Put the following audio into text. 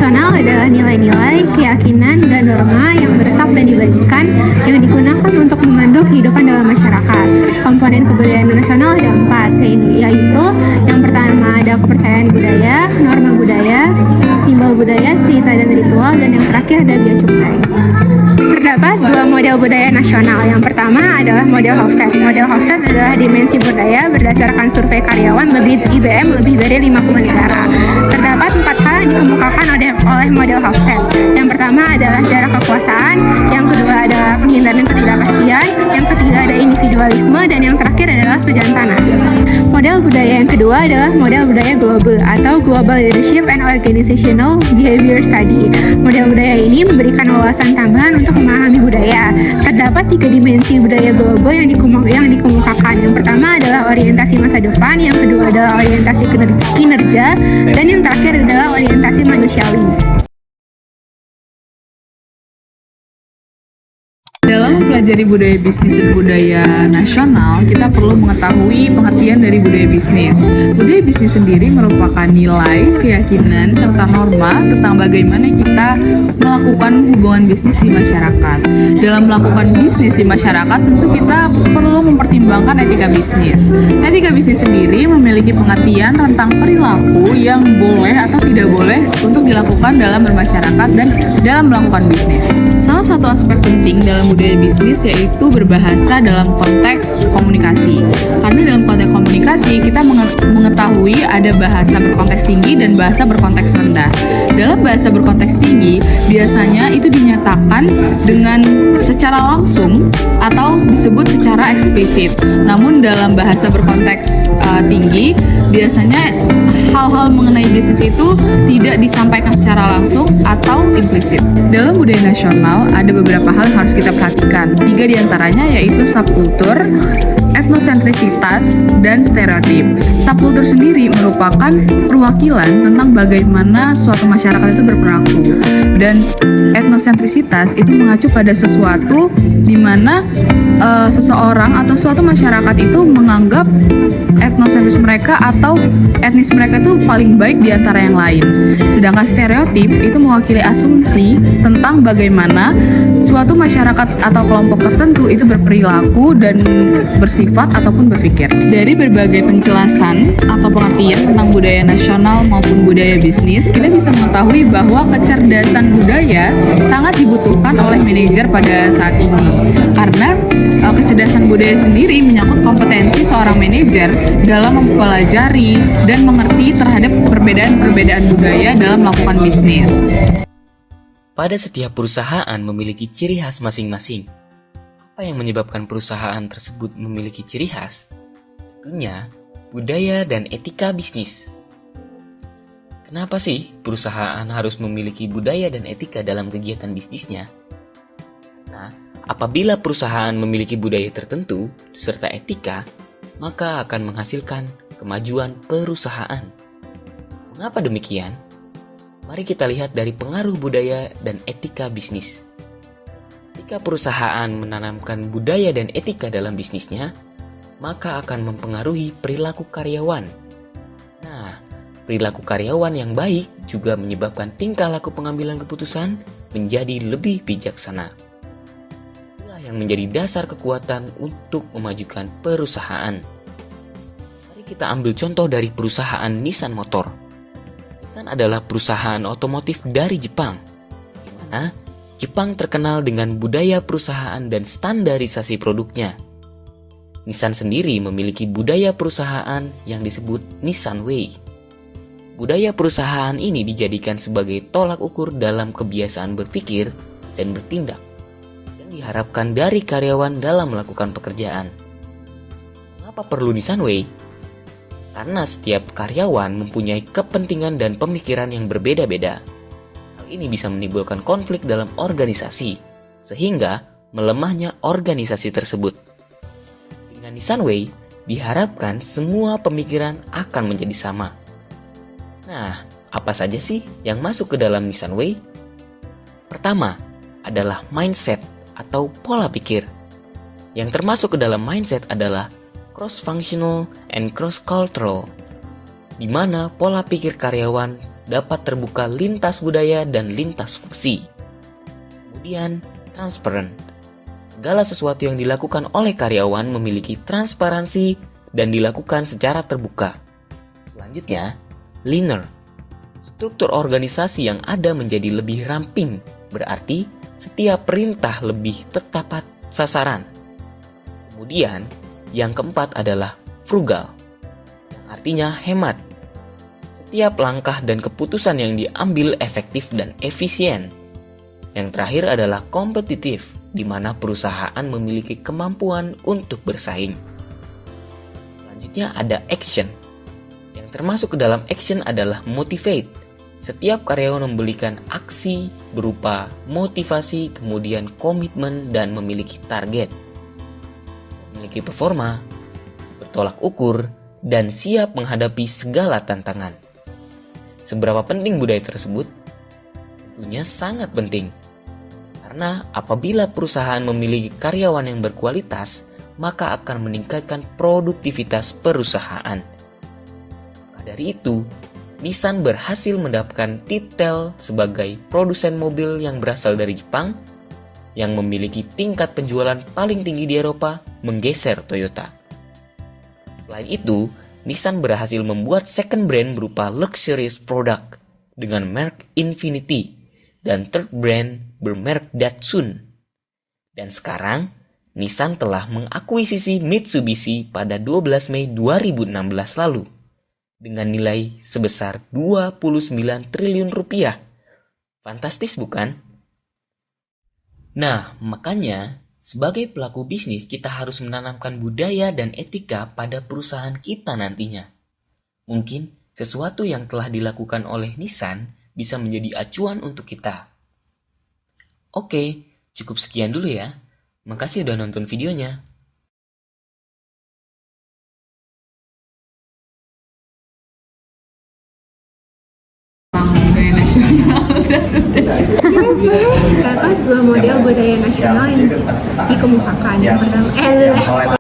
nasional adalah nilai-nilai, keyakinan, dan norma yang meresap dan dibagikan yang digunakan untuk memandu kehidupan dalam masyarakat. Komponen kebudayaan nasional ada 4, yaitu yang pertama ada kepercayaan budaya, norma budaya, simbol budaya, cerita dan ritual, dan yang terakhir ada bea cukai. Terdapat 2 model budaya nasional. Yang pertama adalah model Hofstede. Model Hofstede adalah dimensi budaya berdasarkan survei karyawan IBM lebih dari 50 negara. Terdapat 4 hal yang dikemukakan oleh model Hofstede. Yang pertama adalah jarak kekuasaan, yang kedua adalah penghindaran ketidakpastian, yang ketiga ada individualisme, dan yang terakhir adalah kejantanan. Model budaya yang kedua adalah model budaya global atau Global Leadership and Organizational Behavior Study. Model budaya ini memberikan wawasan tambahan untuk memahami budaya. Terdapat 3 dimensi budaya global yang dikemukakan. Yang pertama adalah orientasi masa depan, yang kedua adalah orientasi kinerja, dan yang terakhir adalah orientasi manusiawi. Dalam mempelajari budaya bisnis dan budaya nasional, kita perlu mengetahui pengertian dari budaya bisnis. Budaya bisnis sendiri merupakan nilai, keyakinan, serta norma tentang bagaimana kita melakukan hubungan bisnis di masyarakat. Dalam melakukan bisnis di masyarakat, tentu kita perlu mempertimbangkan etika bisnis. Etika bisnis sendiri memiliki pengertian tentang perilaku yang boleh atau tidak boleh untuk dilakukan dalam bermasyarakat dan dalam melakukan bisnis. Salah satu aspek penting dalam budaya bisnis yaitu berbahasa dalam konteks komunikasi. Karena dalam konteks komunikasi kita mengetahui ada bahasa berkonteks tinggi dan bahasa berkonteks rendah. Dalam bahasa berkonteks tinggi biasanya itu dinyatakan dengan secara langsung atau disebut secara eksplisit. Namun dalam bahasa berkonteks tinggi biasanya hal-hal mengenai bisnis itu tidak disampaikan secara langsung atau implisit. Dalam budaya nasional ada beberapa hal yang harus kita perhatikan. 3 diantaranya yaitu subkultur, etnosentrisitas, dan stereotip. Subkultur sendiri merupakan perwakilan tentang bagaimana suatu masyarakat itu berperilaku, dan etnosentrisitas itu mengacu pada sesuatu di mana seseorang atau suatu masyarakat itu menganggap etnosentris mereka atau etnis mereka itu paling baik di antara yang lain. Sedangkan stereotip itu mewakili asumsi tentang bagaimana suatu masyarakat atau kelompok tertentu itu berperilaku dan bersifat ataupun berpikir. Dari berbagai penjelasan atau pengertian tentang budaya nasional maupun budaya bisnis, kita bisa mengetahui bahwa kecerdasan budaya sangat dibutuhkan oleh manajer pada saat ini. Karena kecerdasan budaya sendiri menyangkut kompetensi seorang manajer dalam mempelajari dan mengerti terhadap perbedaan-perbedaan budaya dalam melakukan bisnis. Pada setiap perusahaan memiliki ciri khas masing-masing. Apa yang menyebabkan perusahaan tersebut memiliki ciri khas? Tentunya, budaya dan etika bisnis. Kenapa sih perusahaan harus memiliki budaya dan etika dalam kegiatan bisnisnya? Nah, apabila perusahaan memiliki budaya tertentu serta etika, maka akan menghasilkan kemajuan perusahaan. Mengapa demikian? Mari kita lihat dari pengaruh budaya dan etika bisnis. Ketika perusahaan menanamkan budaya dan etika dalam bisnisnya, maka akan mempengaruhi perilaku karyawan. Nah, perilaku karyawan yang baik juga menyebabkan tingkah laku pengambilan keputusan menjadi lebih bijaksana. Itulah yang menjadi dasar kekuatan untuk memajukan perusahaan. Mari kita ambil contoh dari perusahaan Nissan Motor. Nissan adalah perusahaan otomotif dari Jepang, di mana Jepang terkenal dengan budaya perusahaan dan standarisasi produknya. Nissan sendiri memiliki budaya perusahaan yang disebut Nissan Way. Budaya perusahaan ini dijadikan sebagai tolak ukur dalam kebiasaan berpikir dan bertindak yang diharapkan dari karyawan dalam melakukan pekerjaan. Mengapa perlu Nissan Way? Karena setiap karyawan mempunyai kepentingan dan pemikiran yang berbeda-beda. Hal ini bisa menimbulkan konflik dalam organisasi, sehingga melemahnya organisasi tersebut. Dengan Nissan Way, diharapkan semua pemikiran akan menjadi sama. Nah, apa saja sih yang masuk ke dalam Nissan Way? Pertama, adalah mindset atau pola pikir. Yang termasuk ke dalam mindset adalah cross-functional and cross-cultural, di mana pola pikir karyawan dapat terbuka lintas budaya dan lintas fungsi. Kemudian, transparent. Segala sesuatu yang dilakukan oleh karyawan memiliki transparansi dan dilakukan secara terbuka. Selanjutnya, leaner. Struktur organisasi yang ada menjadi lebih ramping, berarti setiap perintah lebih tepat sasaran. Kemudian, yang keempat adalah frugal, yang artinya hemat. Setiap langkah dan keputusan yang diambil efektif dan efisien. Yang terakhir adalah kompetitif, di mana perusahaan memiliki kemampuan untuk bersaing. Selanjutnya ada action. Yang termasuk ke dalam action adalah motivate. Setiap karyawan memberikan aksi berupa motivasi, kemudian komitmen, dan memiliki target. Memiliki performa, bertolak ukur, dan siap menghadapi segala tantangan. Seberapa penting budaya tersebut? Tentunya sangat penting. Karena apabila perusahaan memiliki karyawan yang berkualitas, maka akan meningkatkan produktivitas perusahaan. Maka dari itu, Nissan berhasil mendapatkan titel sebagai produsen mobil yang berasal dari Jepang, yang memiliki tingkat penjualan paling tinggi di Eropa, menggeser Toyota. Selain itu, Nissan berhasil membuat second brand berupa luxurious product dengan merek Infiniti, dan third brand bermerek Datsun. Dan sekarang, Nissan telah mengakuisisi Mitsubishi pada 12 Mei 2016 lalu dengan nilai sebesar 29 triliun rupiah. Fantastis bukan? Nah, makanya sebagai pelaku bisnis kita harus menanamkan budaya dan etika pada perusahaan kita nantinya. Mungkin sesuatu yang telah dilakukan oleh Nissan bisa menjadi acuan untuk kita. Oke, cukup sekian dulu ya. Makasih udah nonton videonya. Budaya nasional. Terdapat dua model budaya nasional yang dikemukakan. Yang pertama,